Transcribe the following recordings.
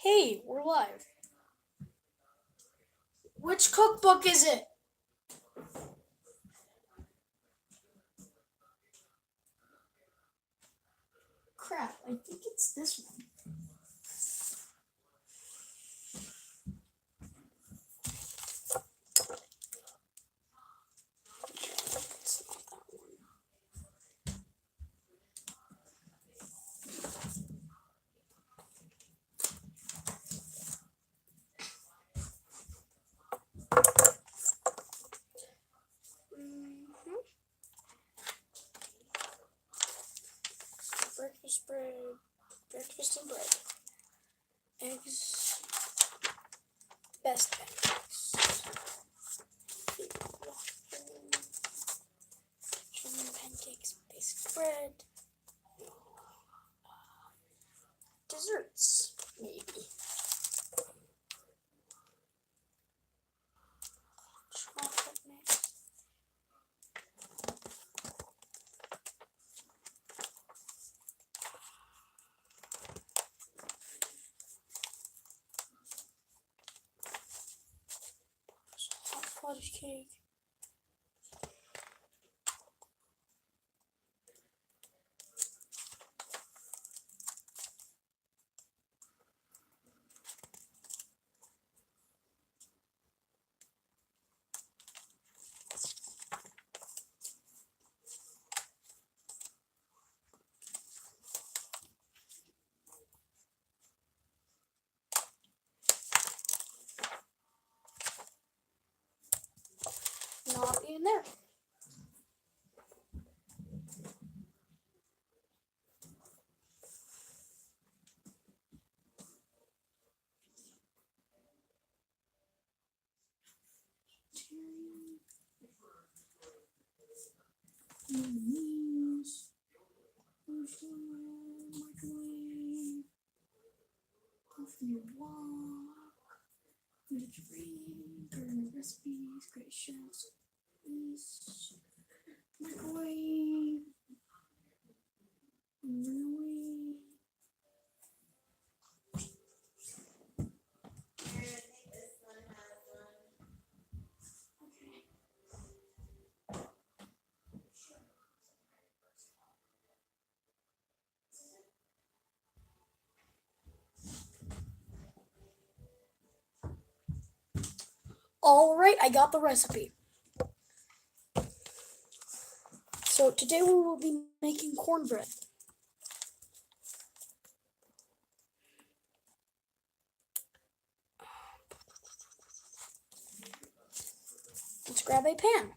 Hey, we're live. Which cookbook is it? Crap, I think it's this one. It's not that one. Breakfast bread, breakfast and bread, eggs, best pancakes, German pancakes, basic bread, desserts, maybe. Chocolate mix. Hot fudge cake. Not in there. Mayonnaise. Microwave. Coffee walk. Vegetarian recipes. Great chefs. Please. Microwave. Microwave. All right, I got the recipe. So today we will be making cornbread. Let's grab a pan.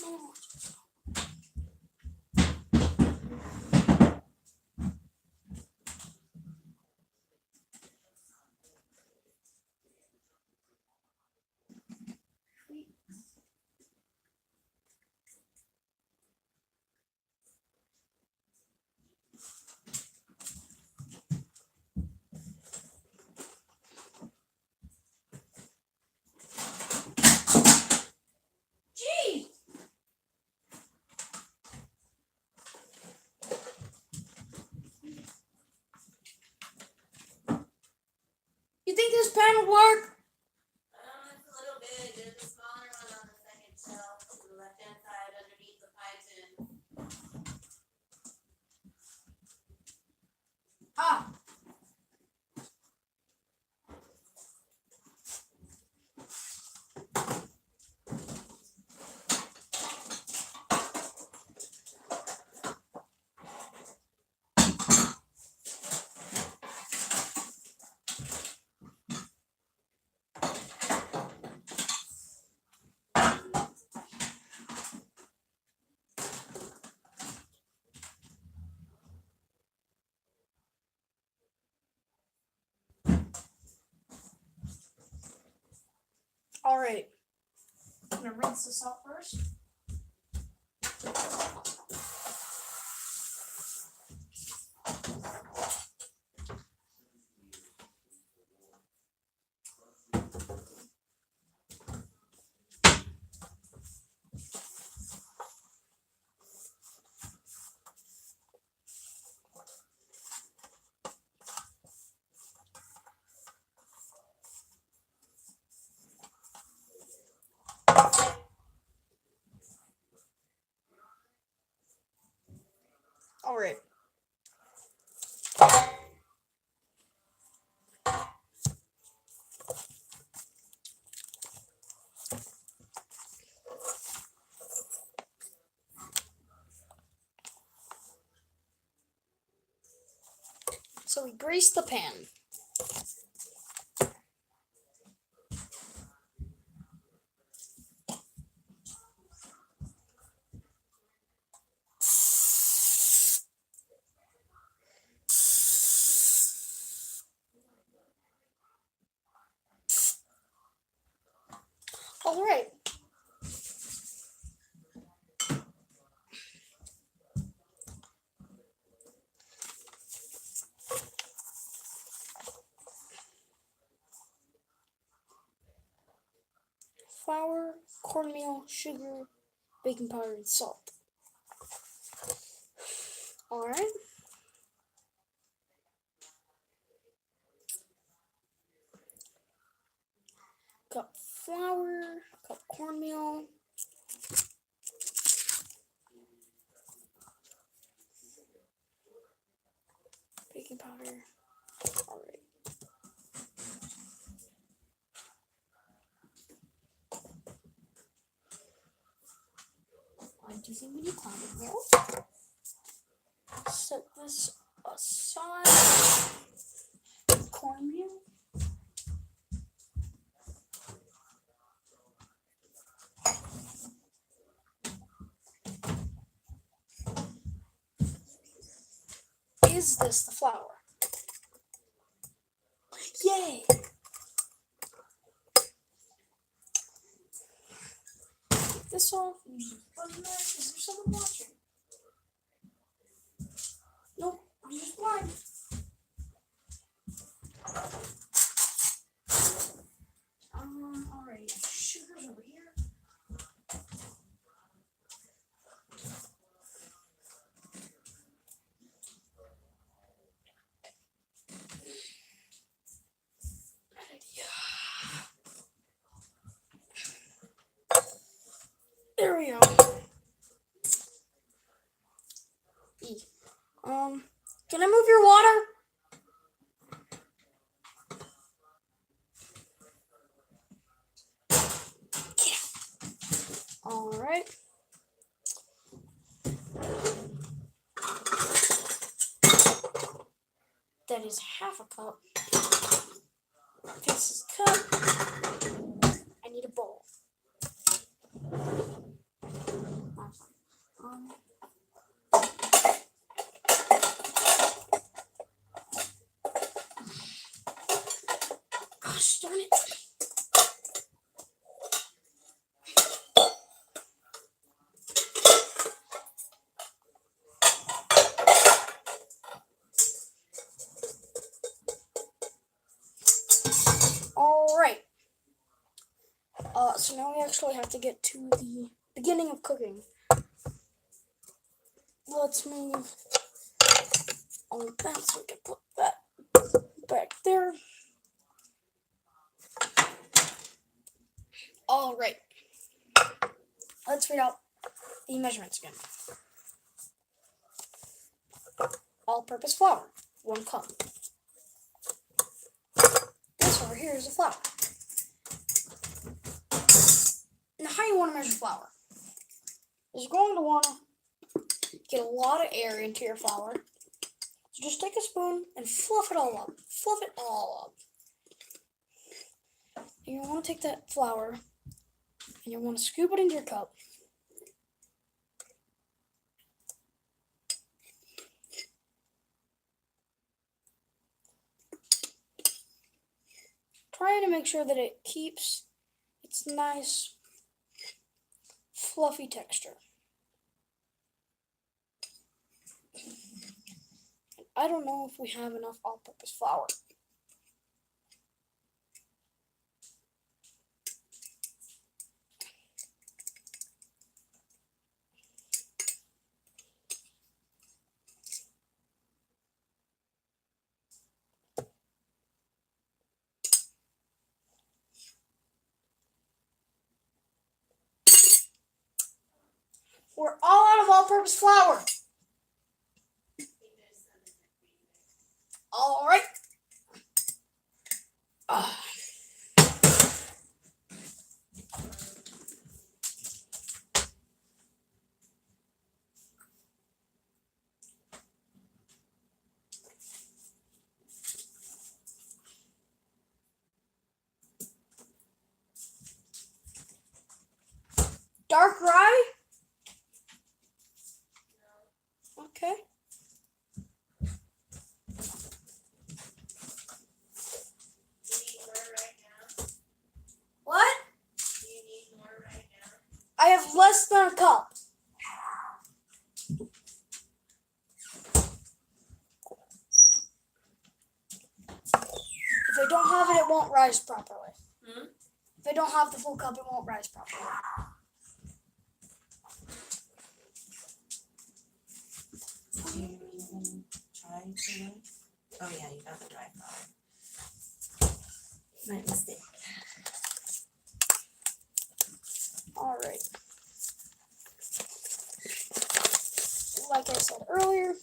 No. Gee! You think this pan will work? It's a little big. There's a smaller one on the second shelf to the left-hand side underneath the pie tin. Ah. All right. I'm gonna rinse this out first. the pan. All right. Flour, cornmeal, sugar, baking powder, and salt. All right. Cup flour, cup cornmeal. Baking powder. All right. I do think we need cloudy milk. Set this aside. Cornmeal. Is this the flour? Yay! Take this off. Use a button there. Is there someone watching? Nope, I'm just blind. Alright. Sugar's over here. There we go. Can I move your water? Yeah. All right. That is half a cup. This is a cup. I need a bowl. Gosh darn it. All right. So now we actually have to get to the beginning of cooking. Let's move all of that so we can put that back there. All right. Let's read out the measurements again. All-purpose flour, 1 cup. This over here is the flour. Now, how you want to measure flour? You're going to want to get a lot of air into your flour. So just take a spoon and fluff it all up. Fluff it all up. And you want to take that flour and you want to scoop it into your cup. Try to make sure that it keeps its nice fluffy texture. I don't know if we have enough all-purpose flour. We're all out of all-purpose flour. All right. dark rye? Okay. Do you need more right now? What? Do you need more right now? I have less than a cup. If I don't have it, it won't rise properly. If I don't have the full cup, it won't rise properly. Do you even try to? Oh yeah, you got the dry flour. My mistake. All right. Like I said earlier,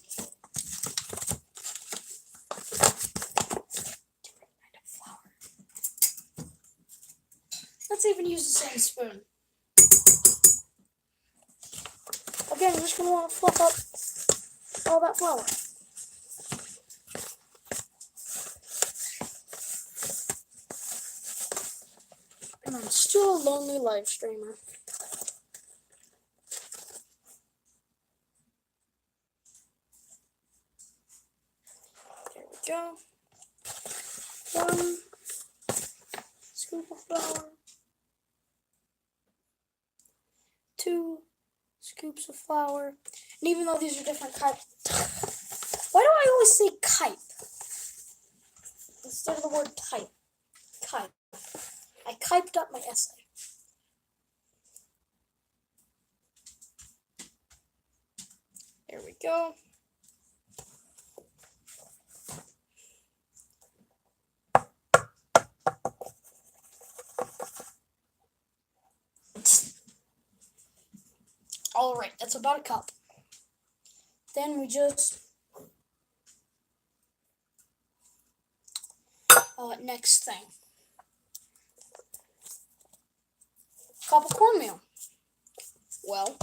let's even use the same spoon. Again, you're just going to want to fluff up all that flour. And I'm still a lonely live streamer. There we go. 1 scoop of flour. 2 scoops of flour. And even though these are different types, why do I always say type instead of the word type? Type. I typed up my essay. There we go. All right, that's about a cup. Then we just next thing, cup of cornmeal. Well,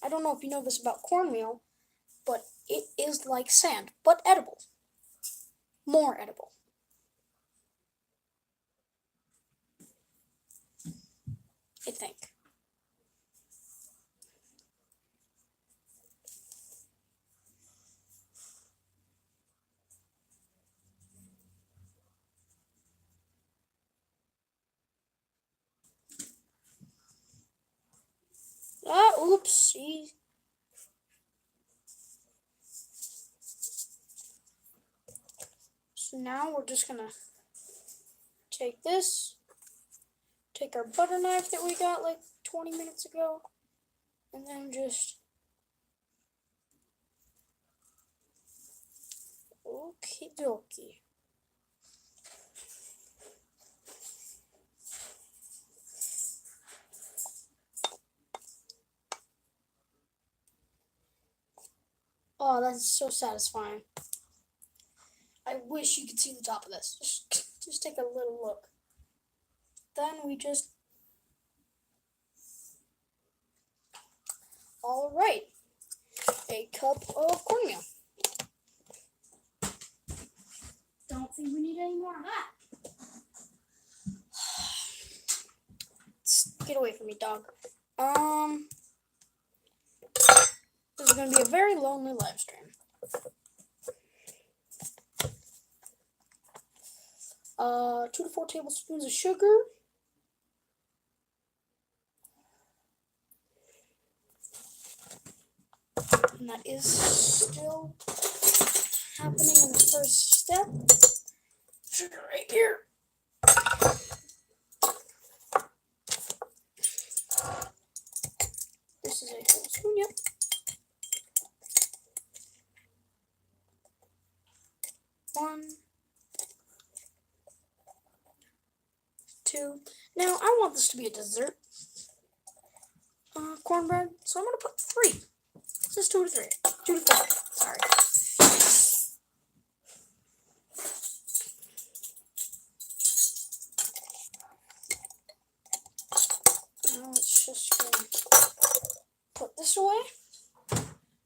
I don't know if you know this about cornmeal, but it is like sand, but edible. More edible. I think. Oopsie. So now we're just gonna take this, take our butter knife that we got like 20 minutes ago, and then just okie dokie. Oh, that's so satisfying. I wish you could see the top of this. Just take a little look. Then we just... All right. A cup of cornmeal. Don't think we need any more of that. Get away from me, dog. This is going to be a very lonely live stream. 2 to 4 tablespoons of sugar. And that is still happening in the first step. Sugar right here. This is a whole spoon, yep. One, 2. Now I want this to be a dessert cornbread, so I'm gonna put 3. This is 2 to 3. 2 to 4. Sorry. Now let's just put this away.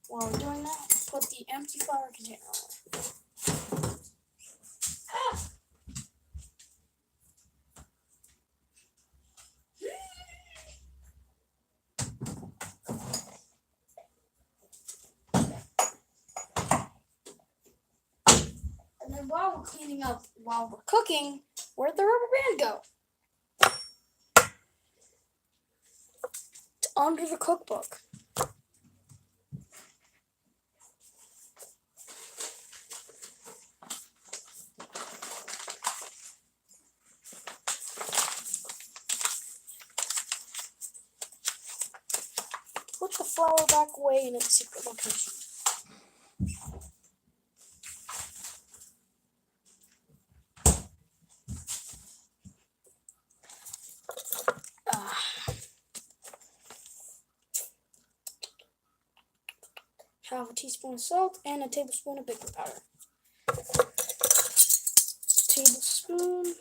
While we're doing that, put the empty flour container away. then while we're cleaning up, while we're cooking, where'd the rubber band go? It's under the cookbook. Put the flour back away in its secret location. Half a teaspoon of salt and a tablespoon of baking powder. Tablespoon.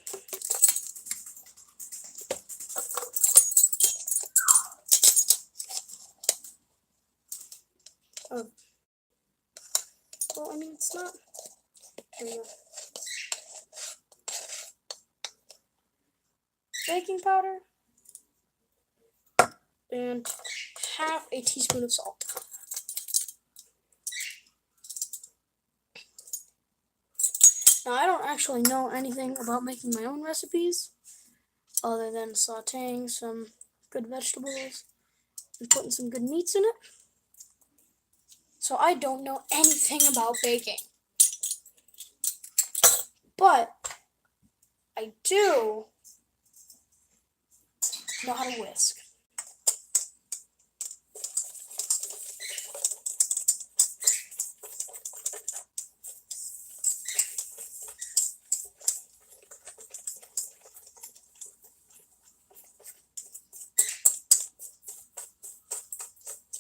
Oh. Well, I mean, it's not. Here we go. Baking powder. And half a teaspoon of salt. Now, I don't actually know anything about making my own recipes other than sauteing some good vegetables and putting some good meats in it. So I don't know anything about baking. But I do know how to whisk.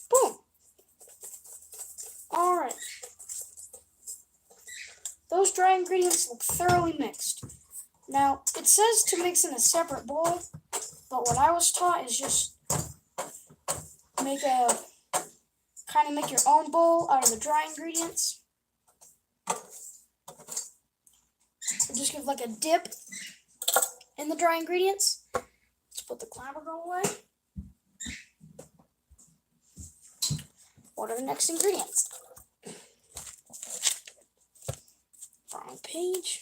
Boom. All right. Those dry ingredients look thoroughly mixed. Now, it says to mix in a separate bowl, but what I was taught is just make your own bowl out of the dry ingredients. And just give like a dip in the dry ingredients. Let's put the clabber away. What are the next ingredients? Wrong page.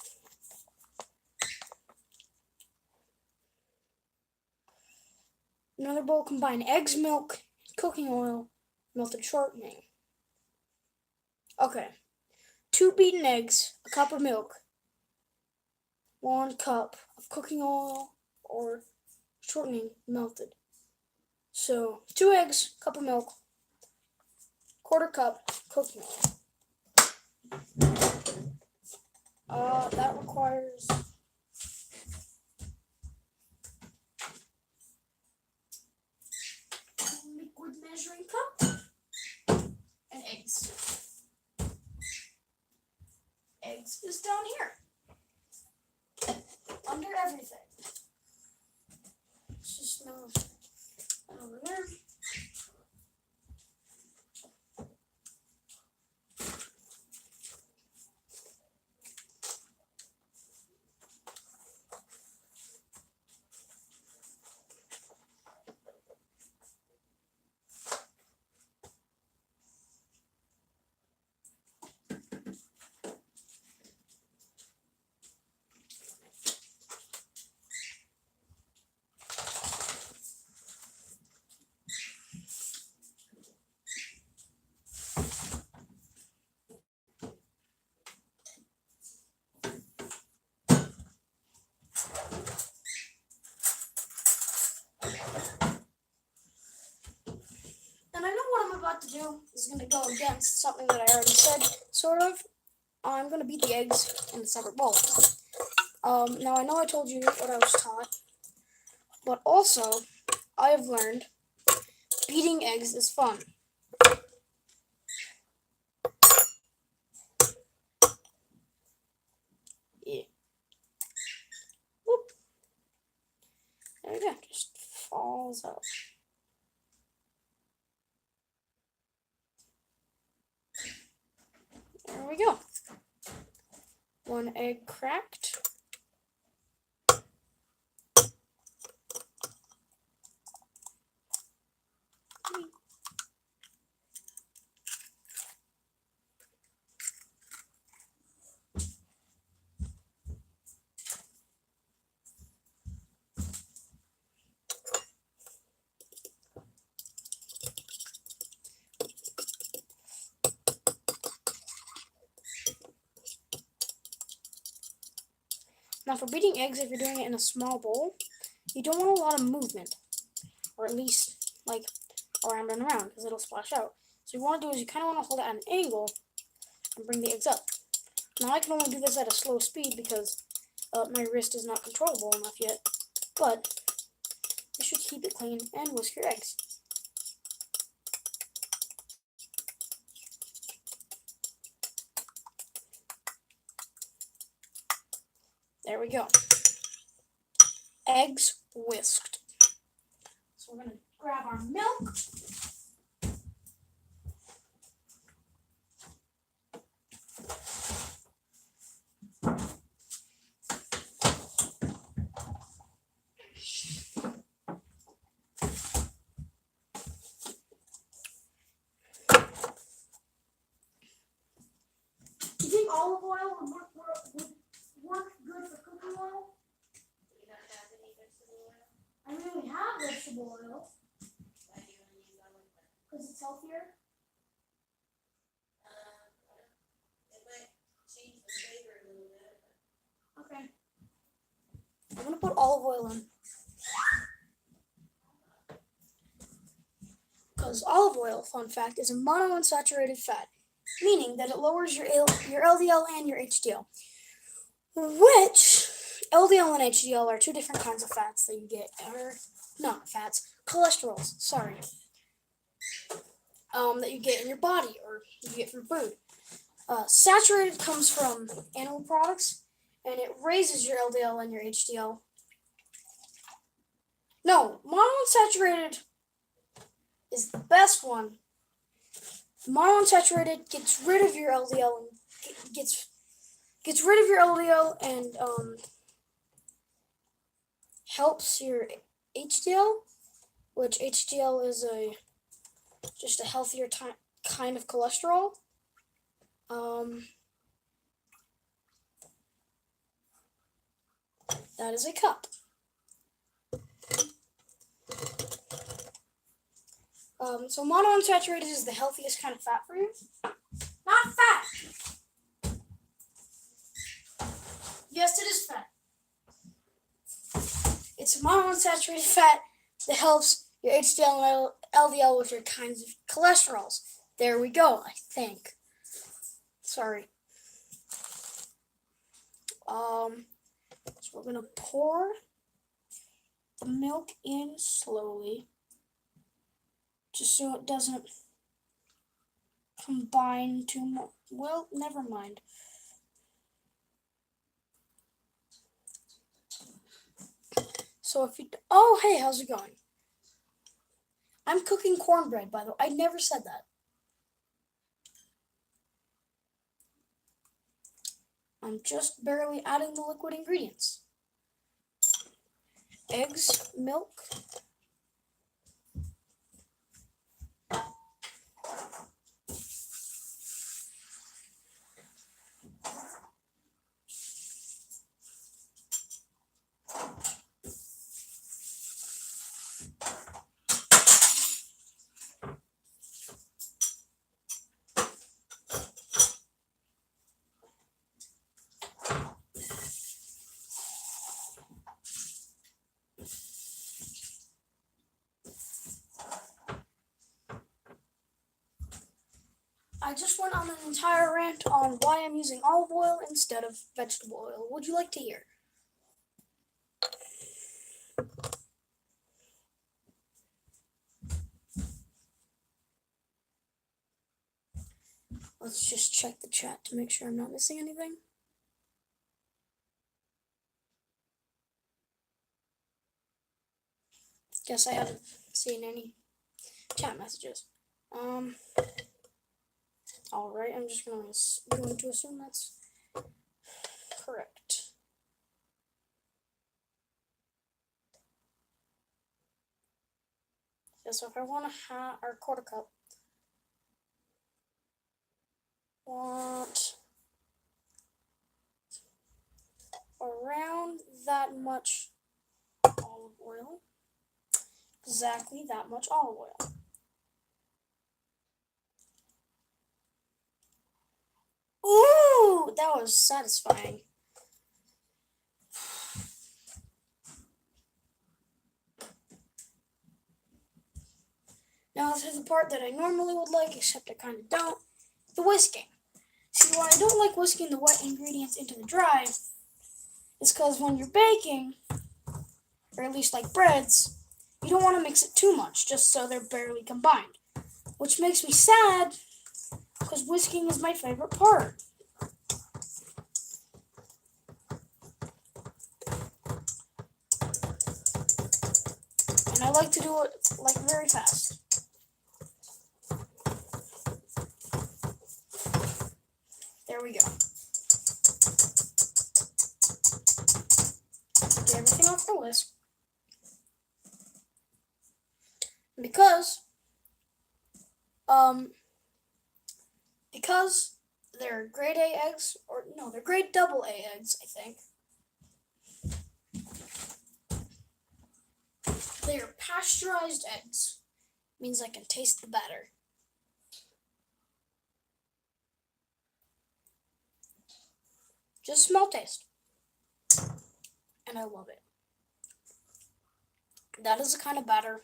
Another bowl, combine eggs, milk, cooking oil, melted shortening. Okay. 2 beaten eggs, a cup of milk, 1 cup of cooking oil or shortening melted. So 2 eggs, cup of milk, 1/4 cup cooking oil. That requires liquid measuring cup and eggs. Eggs is down here, under everything. Let's just move that over there. To do is going to go against something that I already said, sort of. I'm going to beat the eggs in a separate bowl. Now, I know I told you what I was taught, but also, I have learned beating eggs is fun. Yeah. Whoop. There we go. Just falls out. There we go. 1 egg cracked. Now for beating eggs, if you're doing it in a small bowl, you don't want a lot of movement, or at least like around and around, because it'll splash out. So you want to do is you kind of want to hold it at an angle and bring the eggs up. Now I can only do this at a slow speed because my wrist is not controllable enough yet, but you should keep it clean and whisk your eggs. There we go. Eggs whisked. So we're going to grab our milk. You think olive oil would work good for cooking oil? You don't have any vegetable oil? I mean, we have vegetable oil Why do you want to use olive oil? because it's healthier. It might change the flavor a little bit. Okay. I'm going to put olive oil in. Because olive oil, fun fact, is a monounsaturated fat, meaning that it lowers your LDL and your HDL. Which, LDL and HDL are two different kinds of fats that you get, or not fats, cholesterols, sorry, that you get in your body, or you get from food. Saturated comes from animal products, and it raises your LDL and your HDL. No, monounsaturated is the best one. Monounsaturated gets rid of your LDL and gets rid of your LDL and helps your HDL, which HDL is just a healthier kind of cholesterol. That is a cup. So monounsaturated is the healthiest kind of fat for you. Not fat. Yes, it is fat. It's a monounsaturated fat that helps your HDL and LDL, which are kinds of cholesterols. There we go, I think. Sorry. So we're gonna pour the milk in slowly, just so it doesn't combine too much. Well, never mind. So if you, oh hey, how's it going? I'm cooking cornbread, by the way. I never said that. I'm just barely adding the liquid ingredients. Eggs, milk. I just went on an entire rant on why I'm using olive oil instead of vegetable oil. Would you like to hear? Let's just check the chat to make sure I'm not missing anything. Guess I haven't seen any chat messages. Alright, I'm just going to assume that's correct. Yeah, so if I want to have our quarter cup, want around that much olive oil. Exactly that much olive oil. Ooh, that was satisfying. Now this is the part that I normally would like, except I kind of don't. The whisking. See, why I don't like whisking the wet ingredients into the dry is because when you're baking, or at least like breads, you don't want to mix it too much, just so they're barely combined. Which makes me sad, because whisking is my favorite part. And I like to do it like very fast. There we go. Get everything off the whisk. Because they're grade A eggs, or no, they're grade double A eggs, I think. They are pasteurized eggs. Means I can taste the batter. Just small taste. And I love it. That is the kind of batter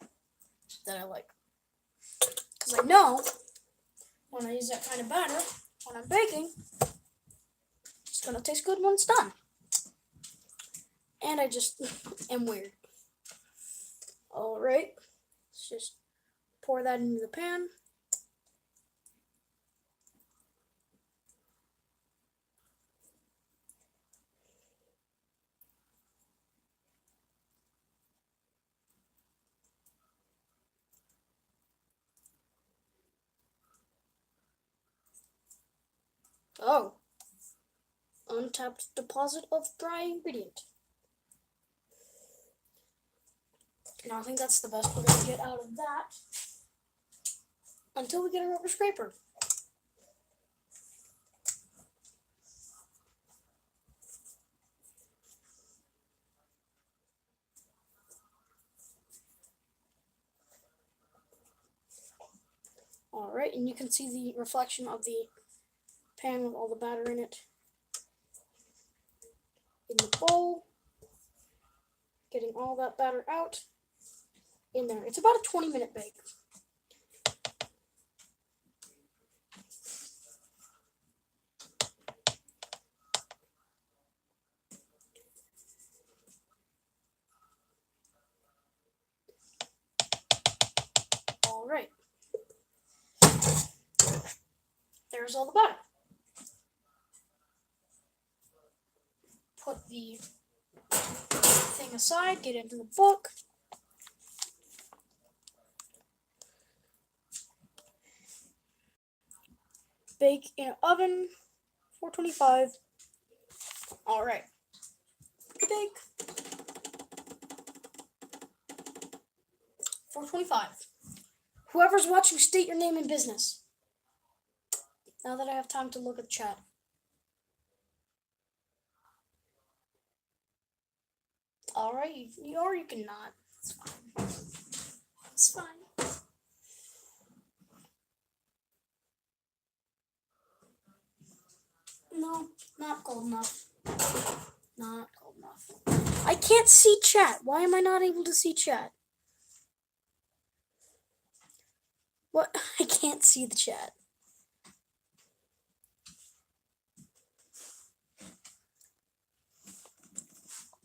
that I like. Because I know when I use that kind of batter, when I'm baking, it's going to taste good when it's done. And I just am weird. Alright, let's just pour that into the pan. Oh, untapped deposit of dry ingredient. Now I think that's the best we're going to get out of that until we get a rubber scraper. Alright, and you can see the reflection of the pan with all the batter in it in the bowl. Getting all that batter out in there. It's about a 20-minute bake. Alright. There's all the batter. Put the thing aside, get into the book. Bake in an oven, 425. Alright. Bake. 425. Whoever's watching, state your name and business. Now that I have time to look at the chat. Alright, or you can not. It's fine. It's fine. No, not cold enough. Not cold enough. I can't see chat. Why am I not able to see chat? What? I can't see the chat.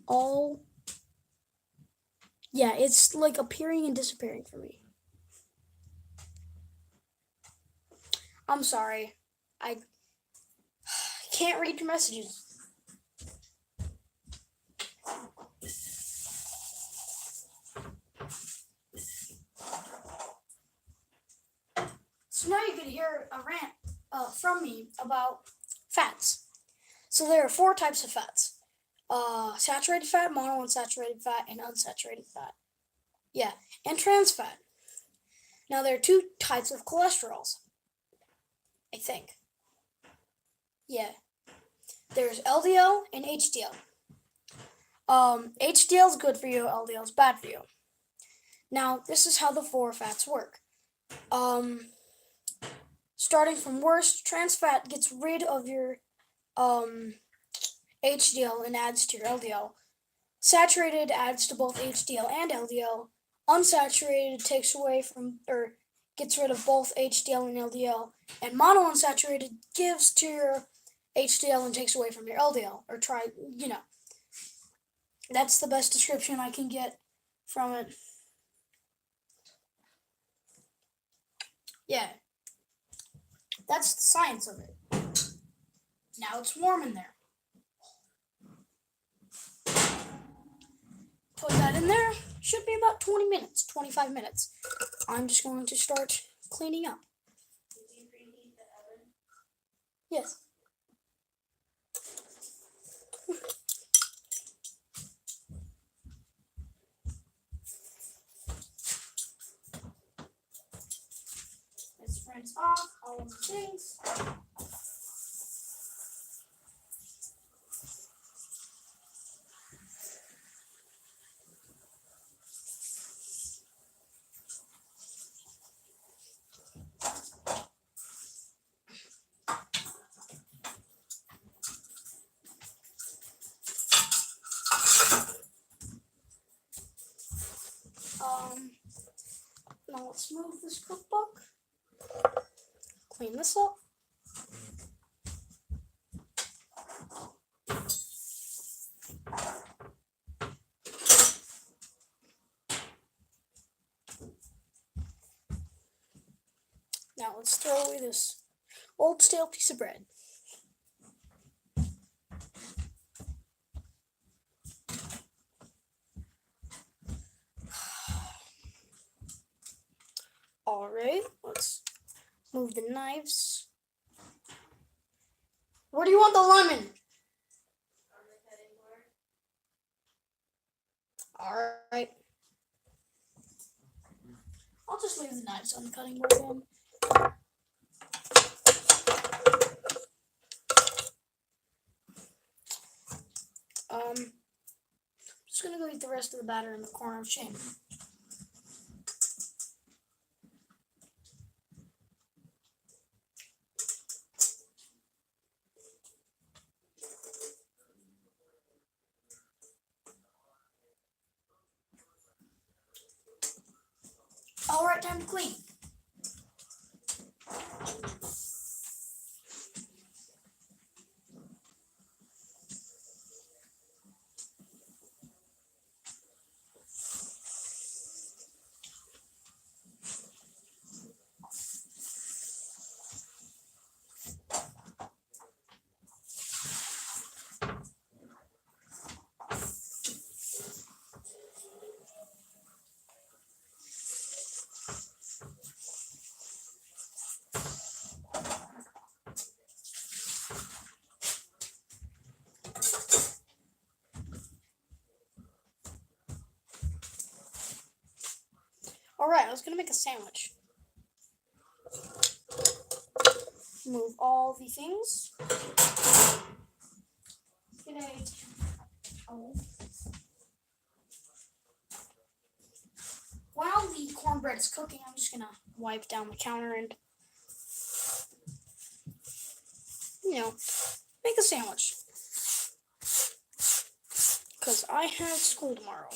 All. Yeah, it's like appearing and disappearing for me. I'm sorry. I can't read your messages. So now you can hear a rant from me about fats. So there are 4 types of fats. Saturated fat, monounsaturated fat, and unsaturated fat. Yeah, and trans fat. Now there are 2 types of cholesterols, I think. Yeah. There's LDL and HDL. HDL is good for you, LDL is bad for you. Now, this is how the 4 fats work. Starting from worst, trans fat gets rid of your HDL and adds to your LDL. Saturated adds to both HDL and LDL. Unsaturated takes away from or gets rid of both HDL and LDL, and monounsaturated gives to your HDL and takes away from your LDL, or that's the best description I can get from it. Yeah, that's the science of it. Now it's warm in there. Put that in there. Should be about 20 minutes, 25 minutes. I'm just going to start cleaning up. Did you preheat the oven? Yes. Let's rinse off all of the things. Now let's move this cookbook. Clean this up. Now let's throw away this old stale piece of bread. Alright, let's move the knives. Where do you want the lemon? On the cutting board. Alright. I'll just leave the knives on the cutting board then. I'm just gonna go eat the rest of the batter in the corner of shame. Alright, time to clean. Alright, I was gonna make a sandwich. Move all the things. Get a towel. While the cornbread is cooking, I'm just gonna wipe down the counter and, make a sandwich. Because I have school tomorrow.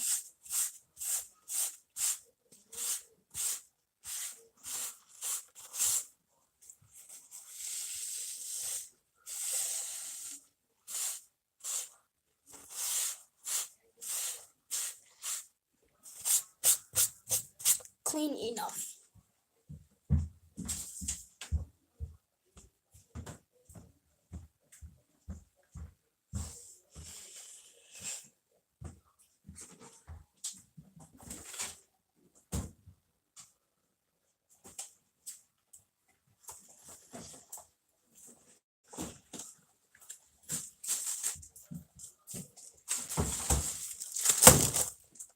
Clean enough.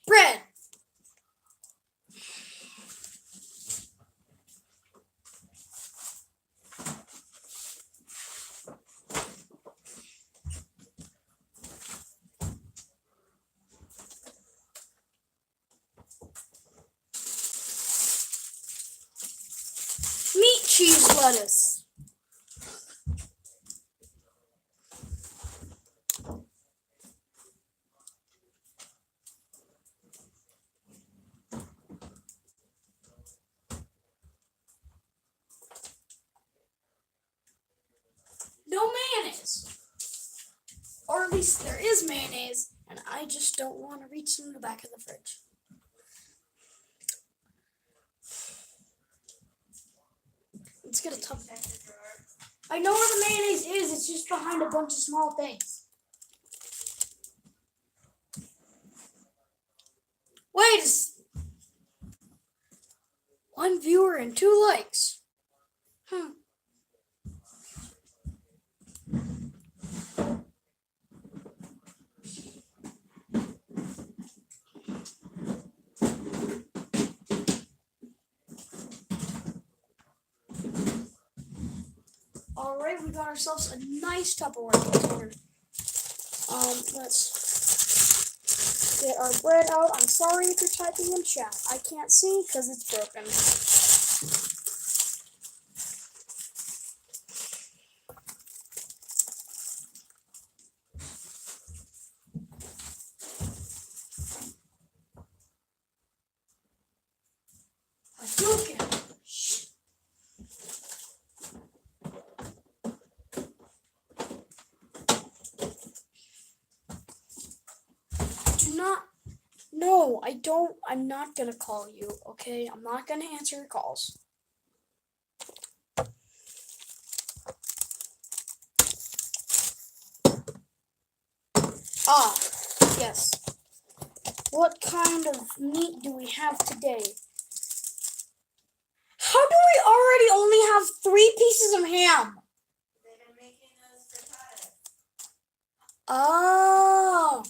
Bread. Meat, cheese, lettuce. mayonnaise. Or at least there is mayonnaise, and I just don't want to reach in the back of the fridge. Let's get a tub. I know where the mayonnaise is, it's just behind a bunch of small things. Wait, one viewer and 2 likes. Alright, we got ourselves a nice Tupperware container. Let's get our bread out. I'm sorry if you're typing in chat. I can't see because it's broken. No, I don't. I'm not gonna call you, okay? I'm not gonna answer your calls. Ah, yes. What kind of meat do we have today? How do we already only have 3 pieces of ham? They've been making those for time. Oh.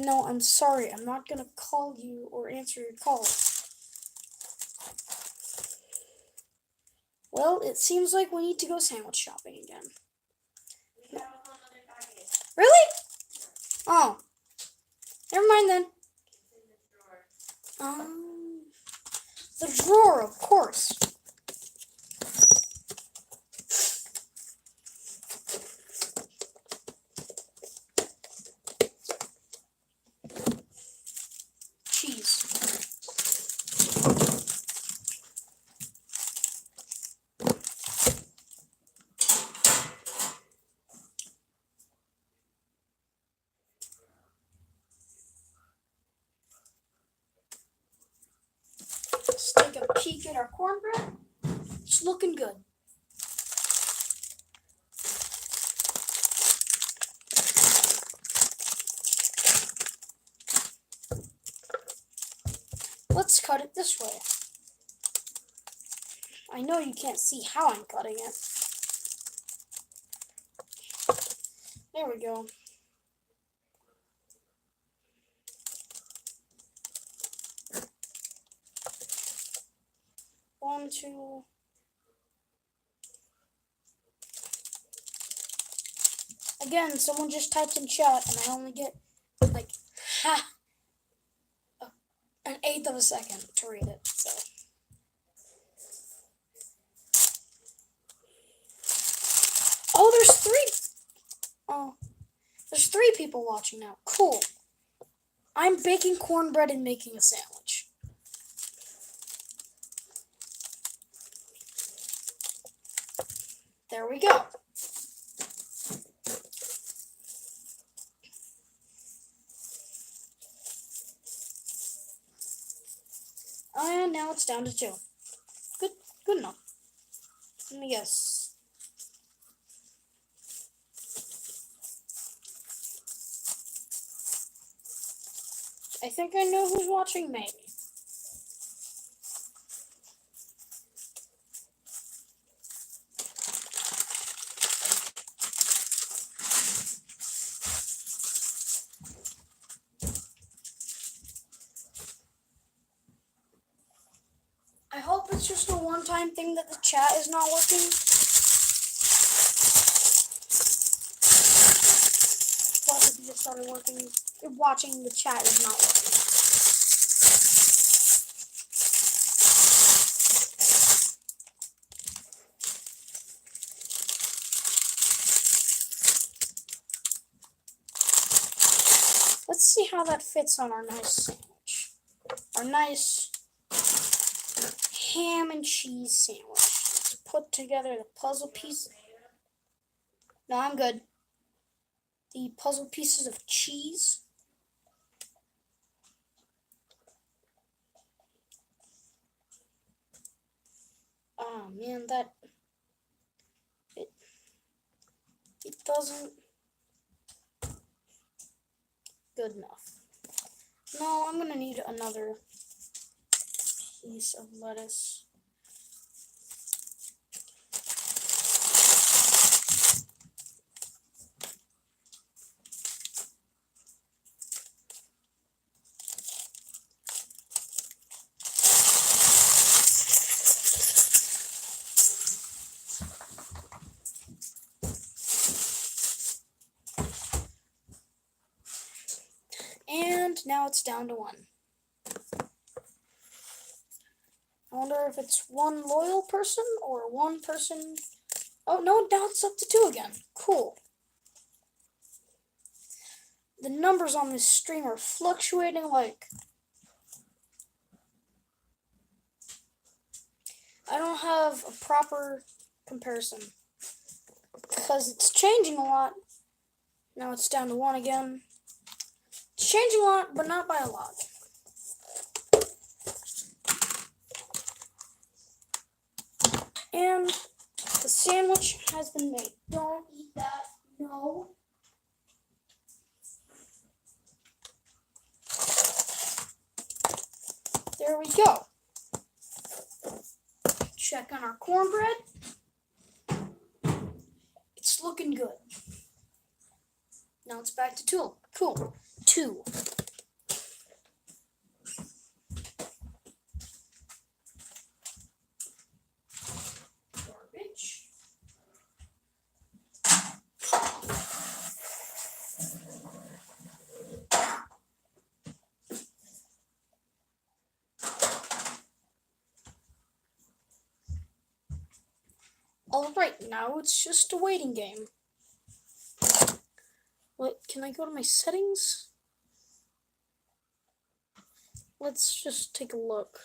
No, I'm sorry. I'm not going to call you or answer your call. Well, it seems like we need to go sandwich shopping again. We have a whole other package. Really? Oh. Never mind then. It's in the drawer. The drawer, of course. Cheese. Let's take a peek at our cornbread. It's looking good. Let's cut it this way. I know you can't see how I'm cutting it. There we go. One, two. Again, someone just typed in chat, and I only get like an eighth of a second to read it. So. Oh, there's 3. Oh, there's 3 people watching now. Cool. I'm baking cornbread and making a sandwich. There we go. And now it's down to 2. Good enough. Let me guess. I think I know who's watching, maybe. I hope it's just a one-time thing that the chat is not working. But if you just started watching, the chat is not working. Let's see how that fits on our nice sandwich. Our nice ham and cheese sandwich. Let's put together the puzzle piece. No, I'm good. The puzzle pieces of cheese. Oh man, it doesn't good enough. No, I'm gonna need another piece of lettuce. And now it's down to 1. I wonder if it's one loyal person or one person. Oh no, now it's up to 2 again. Cool. The numbers on this stream are fluctuating like I don't have a proper comparison because it's changing a lot. Now it's down to 1 again. It's changing a lot, but not by a lot. And the sandwich has been made. Don't eat that. No. There we go. Check on our cornbread. It's looking good. Now it's back to 2. Cool. 2. Garbage. Alright, now it's just a waiting game. What, can I go to my settings? Let's just take a look.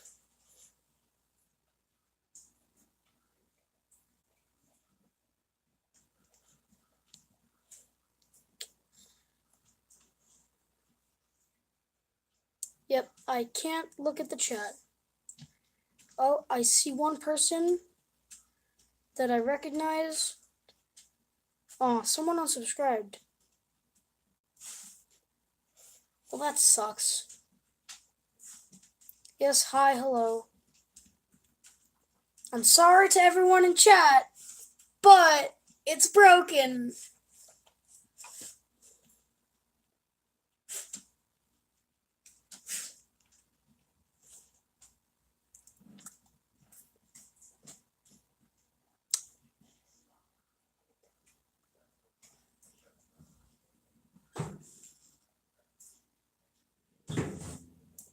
Yep, I can't look at the chat. Oh, I see one person that I recognize. Oh, someone unsubscribed. Well, that sucks. Yes, hi, hello. I'm sorry to everyone in chat, but it's broken.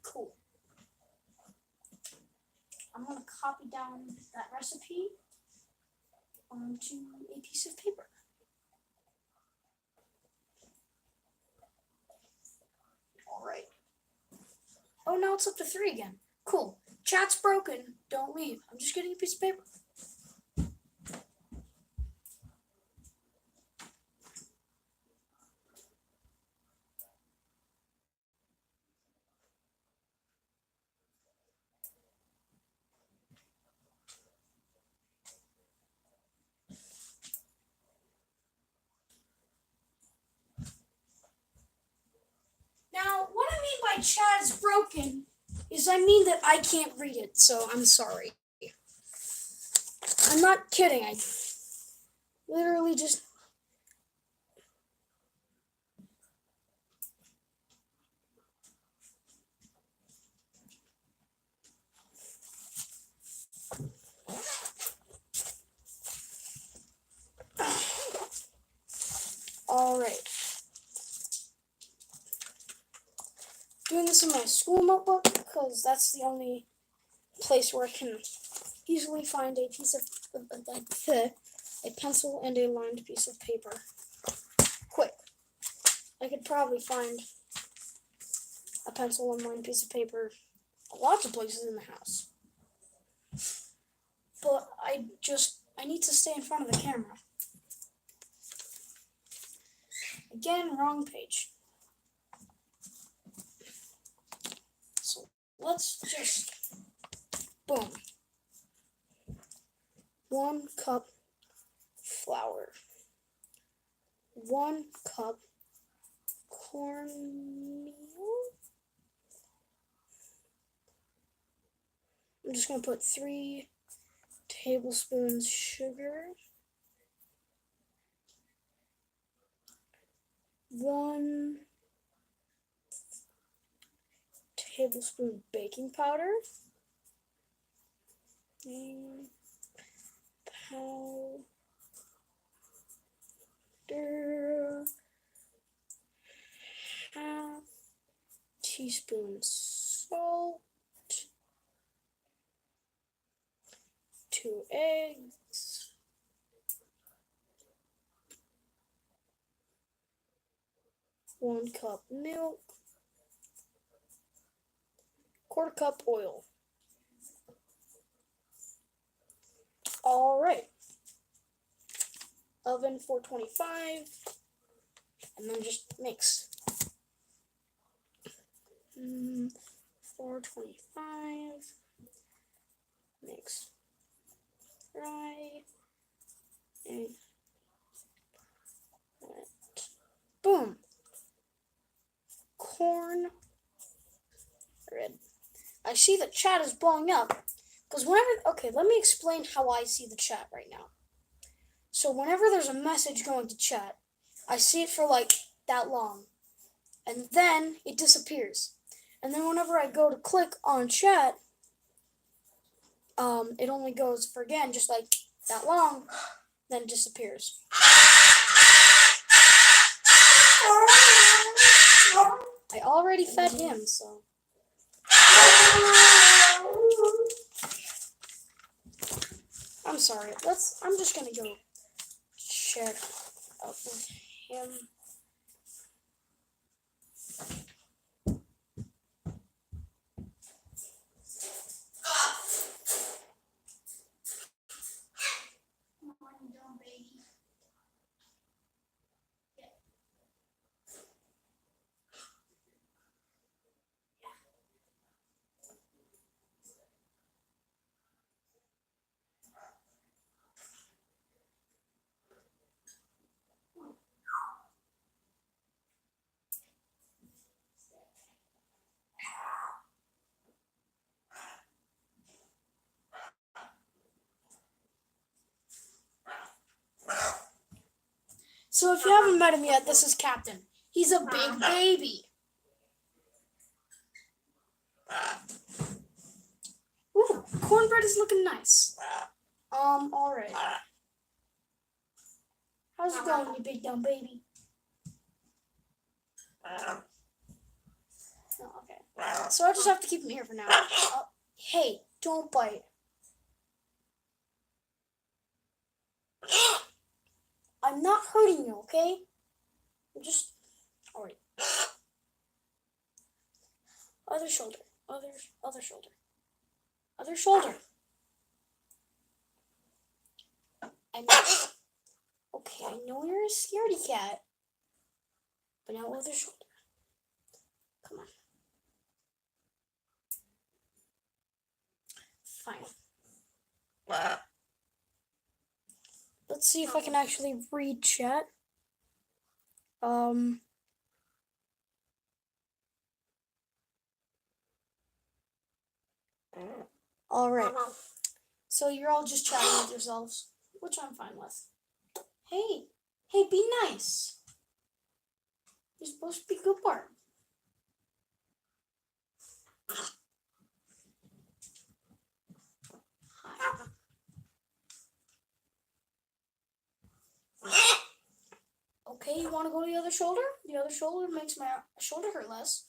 Cool. I'm going to copy down that recipe onto a piece of paper. All right. Oh, now it's up to 3 again. Cool. Chat's broken. Don't leave. I'm just getting a piece of paper. Now, what I mean by chat is broken is I mean that I can't read it, so I'm sorry. I'm not kidding. I literally just... Alright. Doing this in my school notebook because that's the only place where I can easily find a piece of a pencil and a lined piece of paper. Quick. I could probably find a pencil and lined piece of paper lots of places in the house. But I need to stay in front of the camera. again, wrong page. So let's just, boom. 1 cup flour. 1 cup cornmeal. I'm just going to put 3 tablespoons sugar. 1 tablespoon baking powder. Powder. Half teaspoon salt. 2 eggs. 1 cup milk. 1/4 cup oil. All right. Oven 425, and then just mix. 425. Mix. Right. And boom. Corn red. I see the chat is blowing up. Because okay, let me explain how I see the chat right now. So whenever there's a message going to chat, I see it for like that long. And then it disappears. And then whenever I go to click on chat, it only goes for again, just like that long, then disappears. I already fed him, so. I'm sorry. I'm just gonna go check up with him. So if you haven't met him yet, this is Captain. He's a big baby. Ooh, cornbread is looking nice. Alright. How's it going, you big dumb baby? Oh, okay. So I just have to keep him here for now. Hey, don't bite. I'm not hurting you, okay? I'm just... Alright. Other shoulder. Other shoulder. Other shoulder. Okay, I know you're a scaredy cat. But now other shoulder. Come on. Fine. Let's see if I can actually read chat. Alright. So you're all just chatting with yourselves, which I'm fine with. Hey, be nice. You're supposed to be good part. Okay, you want to go to the other shoulder? The other shoulder makes my shoulder hurt less.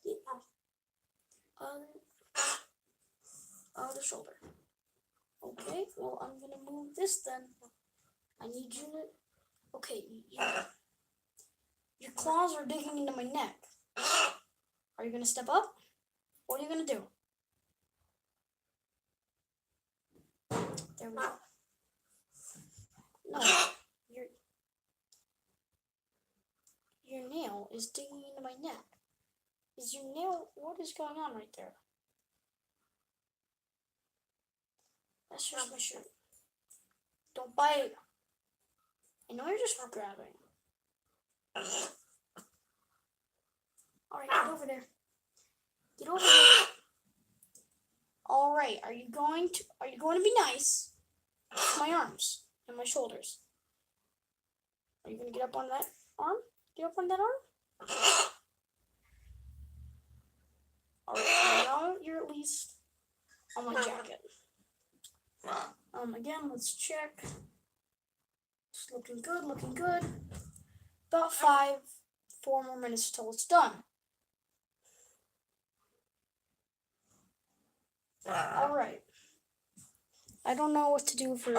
The other shoulder. Okay, well, I'm going to move this then. I need you to... Okay, your claws are digging into my neck. Are you going to step up? What are you going to do? There we go. No, your nail is digging into my neck. Is your nail, what is going on right there? That's just my shirt. Don't bite. I know you're just grabbing. Alright, get over there. Get over there. Alright, are you going to be nice to my arms and my shoulders? Are you gonna get up on that arm? Get up on that arm? Alright, now you're at least on my jacket. Again, let's check. Just looking good, looking good. About 4 more minutes till it's done. Alright. I don't know what to do for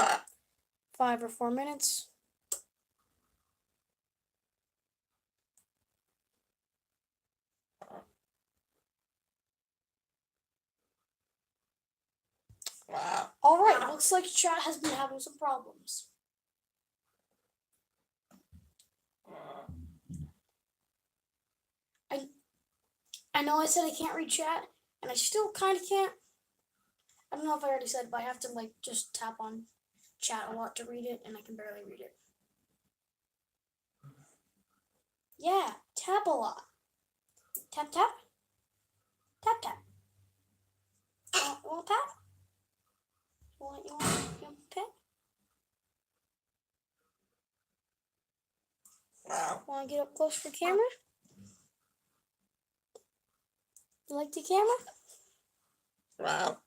5 or 4 minutes. Alright, looks like chat has been having some problems. I know I said I can't read chat, and I still kind of can't. I don't know if I already said, but I have to just tap on chat a lot to read it, and I can barely read it. Yeah, tap a lot. Tap, tap. Tap, tap. You want to tap? You want to tap? Want to get up close for the camera? You like the camera? Wow.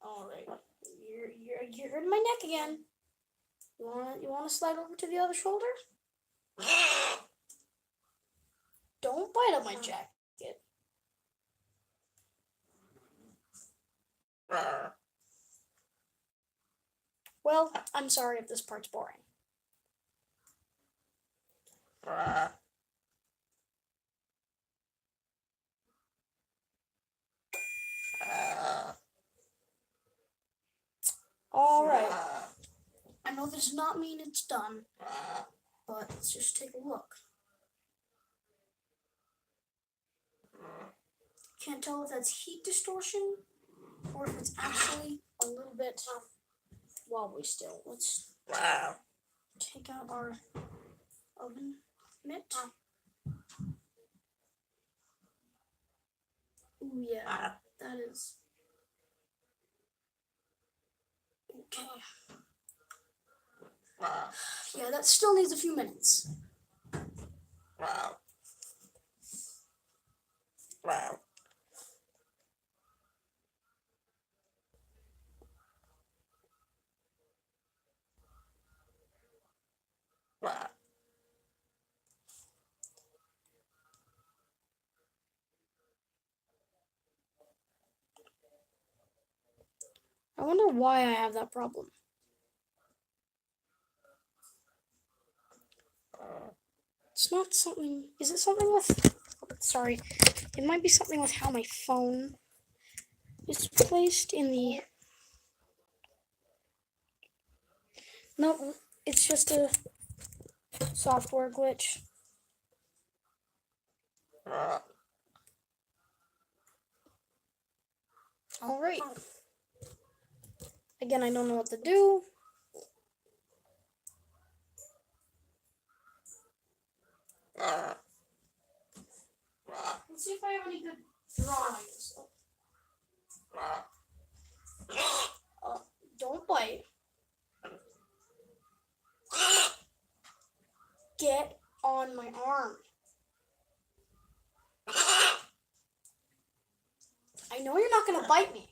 All right, you're hurting my neck again. You wanna slide over to the other shoulder? Don't bite on my jacket. Well, I'm sorry if this part's boring. All right. I know this does not mean it's done, but let's just take a look. Can't tell if that's heat distortion or if it's actually a little bit wobbly still. Let's take out our oven mitt. Ooh, yeah, that is. Okay. Yeah, that still needs a few minutes. I wonder why I have that problem. It's not something. Is it something with. Sorry. It might be something with how my phone is placed in the. No, it's just a software glitch. Alright. Again, I don't know what to do. Let's see if I have any good drawings. Don't bite. Get on my arm. I know you're not going to bite me.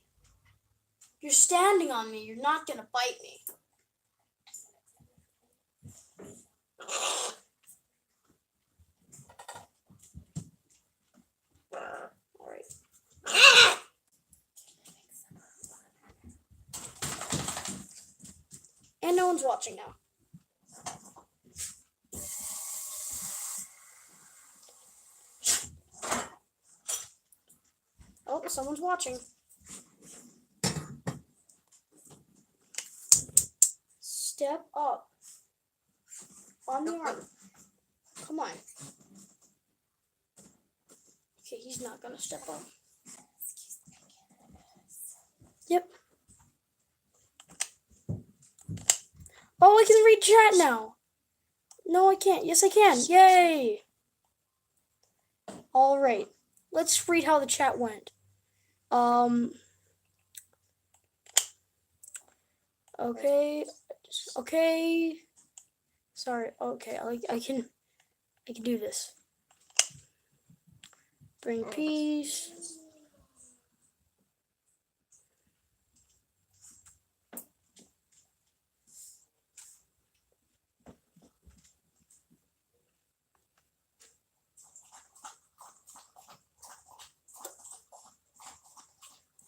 You're standing on me. You're not going to bite me. All right. And no one's watching now. someone's watching. Step up. On the arm. Come on. Okay, he's not gonna step up. Yep. Oh, I can read chat now. No, I can't. Yes, I can. Yay! All right. Let's read how the chat went. Okay. Okay. Sorry. Okay. I can do this. Bring peace.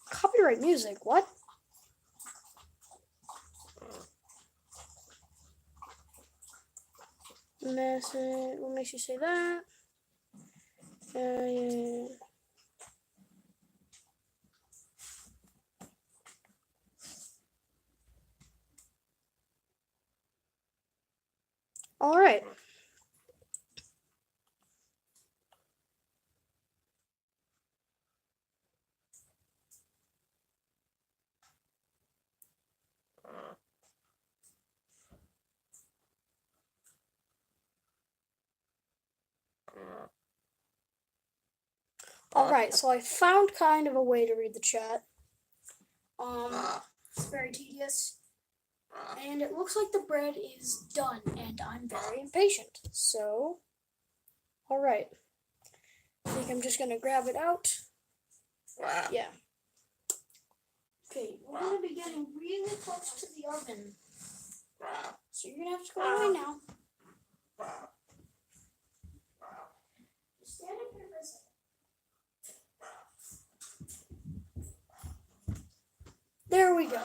Copyright music. What? Message. What makes you say that? Yeah. All right. All right. So I found kind of a way to read the chat. It's very tedious. And it looks like the bread is done, and I'm very impatient. So, all right. I think I'm just gonna grab it out. Yeah. Okay, we're gonna be getting really close to the oven. So you're gonna have to go away now. Just stand up here for a second. There we go.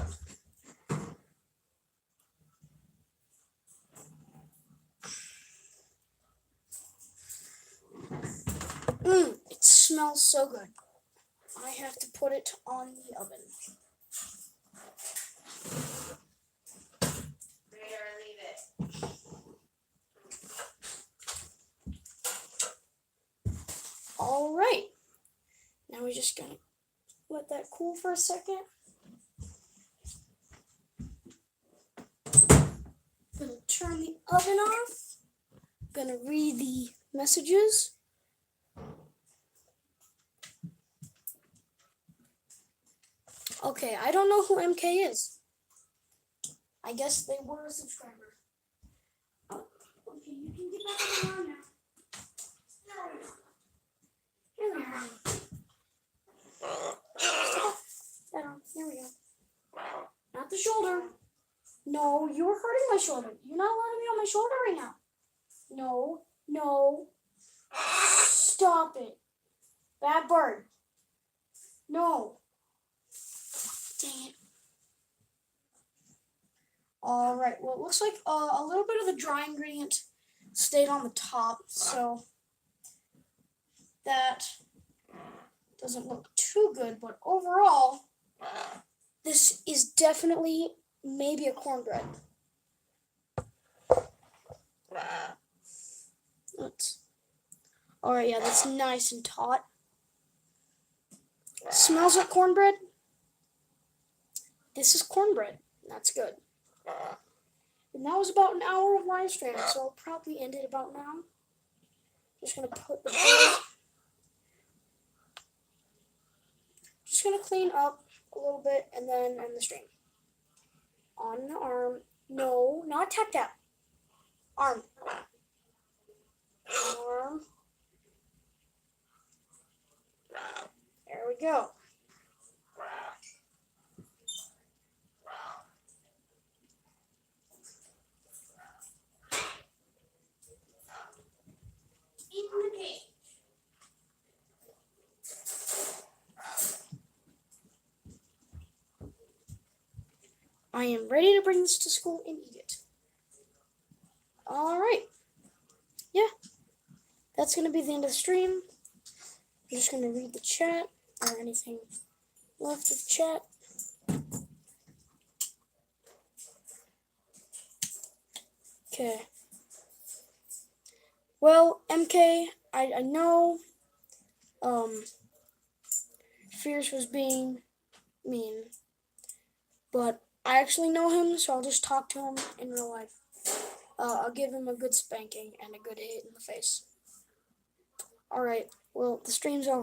It smells so good. I have to put it on the oven. Vader, leave it. All right. Now we're just gonna let that cool for a second. Gonna turn the oven off. Gonna read the messages. Okay, I don't know who MK is. I guess they were a subscriber. Oh, okay, you can get back on the line now. Here we are. There we go. Not the shoulder. No, you're hurting my shoulder. You're not allowed to be on my shoulder right now. No, no. Stop it. Bad bird. No. Dang it. All right. Well, it looks like a little bit of the dry ingredient stayed on the top, so that doesn't look too good. But overall, this is definitely maybe a cornbread. All right. Yeah, that's nice and taut. Smells like cornbread. This is cornbread. That's good. And that was about an hour of live stream, so I'll probably end it about now. Just gonna put the bread. Just gonna clean up a little bit and then end the stream. On the arm. No, not tap tap. Arm. Arm. There we go. In the cage. I am ready to bring this to school and eat it. All right. Yeah. That's going to be the end of the stream. I'm just going to read the chat. or anything left to chat. Okay. Well, MK, I know Fierce was being mean, but I actually know him, so I'll just talk to him in real life. I'll give him a good spanking and a good hit in the face. Alright, well, the stream's over.